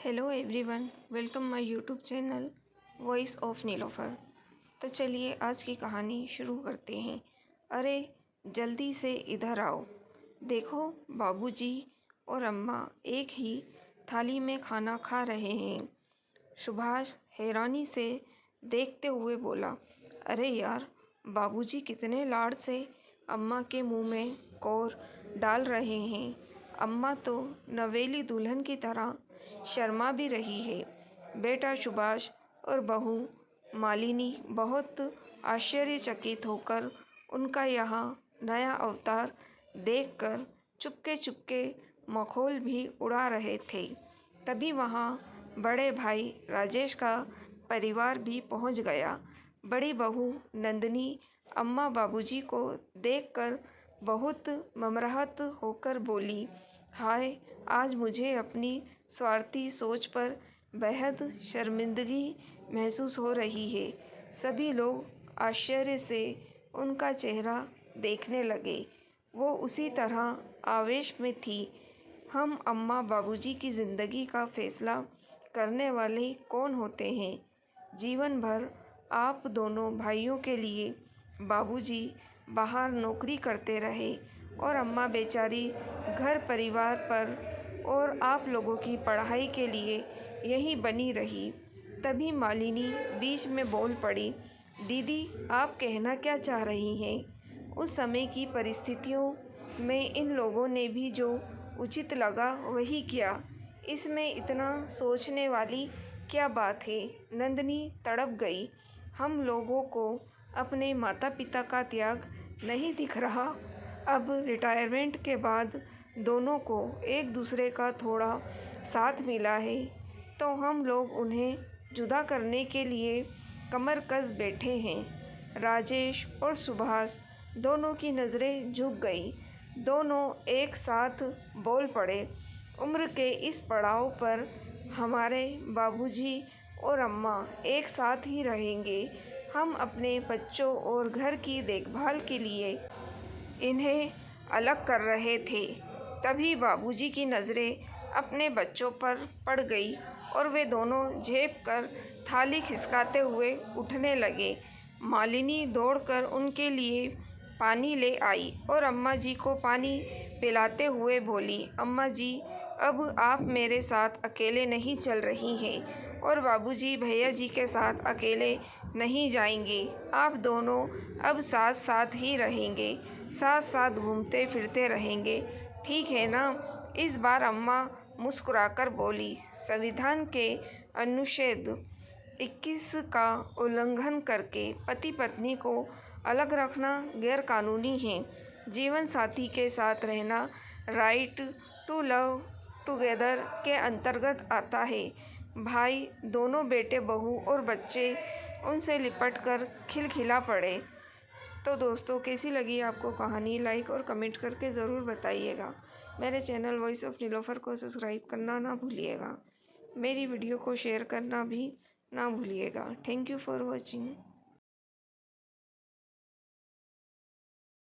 Hello everyone, welcome my YouTube channel voice of Nilofar. तो चलिए आज की कहानी शुरू करते हैं। अरे जल्दी से इधर आओ, देखो बाबूजी और अम्मा एक ही थाली में खाना खा रहे हैं। सुभाष हैरानी से देखते हुए बोला, अरे यार, बाबूजी कितने लाड से अम्मा के मुंह में कोर डाल रहे हैं। अम्मा तो नवेली दुल्हन की तरह शर्मा भी रही है। बेटा सुभाष और बहू मालिनी बहुत आश्चर्यचकित होकर उनका यहाँ नया अवतार देखकर चुपके चुपके मखौल भी उड़ा रहे थे। तभी वहाँ बड़े भाई राजेश का परिवार भी पहुँच गया। बड़ी बहू नंदिनी अम्मा बाबूजी को देखकर बहुत ममराहत होकर बोली, हाय, आज मुझे अपनी स्वार्थी सोच पर बेहद शर्मिंदगी महसूस हो रही है। सभी लोग आश्चर्य से उनका चेहरा देखने लगे। वो उसी तरह आवेश में थी। हम अम्मा बाबूजी की ज़िंदगी का फैसला करने वाले कौन होते हैं? जीवन भर आप दोनों भाइयों के लिए बाबूजी बाहर नौकरी करते रहे और अम्मा बेचारी घर परिवार पर और आप लोगों की पढ़ाई के लिए यहीं बनी रही। तभी मालिनी बीच में बोल पड़ी, दीदी आप कहना क्या चाह रही हैं? उस समय की परिस्थितियों में इन लोगों ने भी जो उचित लगा वही किया। इसमें इतना सोचने वाली क्या बात है? नंदिनी तड़प गई। हम लोगों को अपने माता पिता का त्याग नहीं दिख रहा। अब रिटायरमेंट के बाद दोनों को एक दूसरे का थोड़ा साथ मिला है तो हम लोग उन्हें जुदा करने के लिए कमर कस बैठे हैं। राजेश और सुभाष दोनों की नज़रें झुक गई। दोनों एक साथ बोल पड़े, उम्र के इस पड़ाव पर हमारे बाबूजी और अम्मा एक साथ ही रहेंगे। हम अपने बच्चों और घर की देखभाल के लिए इन्हें अलग कर रहे थे। तभी बाबूजी की नज़रें अपने बच्चों पर पड़ गई और वे दोनों झेप कर थाली खिसकाते हुए उठने लगे। मालिनी दौड़कर उनके लिए पानी ले आई और अम्मा जी को पानी पिलाते हुए बोली, अम्मा जी, अब आप मेरे साथ अकेले नहीं चल रही हैं और बाबूजी भैया जी के साथ अकेले नहीं जाएंगे। आप दोनों अब साथ साथ ही रहेंगे, साथ साथ घूमते फिरते रहेंगे, ठीक है ना? इस बार अम्मा मुस्कुराकर बोली, संविधान के अनुच्छेद 21 का उल्लंघन करके पति पत्नी को अलग रखना गैर कानूनी है। जीवन साथी के साथ रहना राइट टू लव टुगेदर के अंतर्गत आता है। भाई दोनों बेटे बहू और बच्चे उनसे लिपटकर खिलखिला पड़े। तो दोस्तों, कैसी लगी आपको कहानी? लाइक और कमेंट करके ज़रूर बताइएगा। मेरे चैनल वॉइस ऑफ नीलोफर को सब्सक्राइब करना ना भूलिएगा। मेरी वीडियो को शेयर करना भी ना भूलिएगा। Thank you for watching.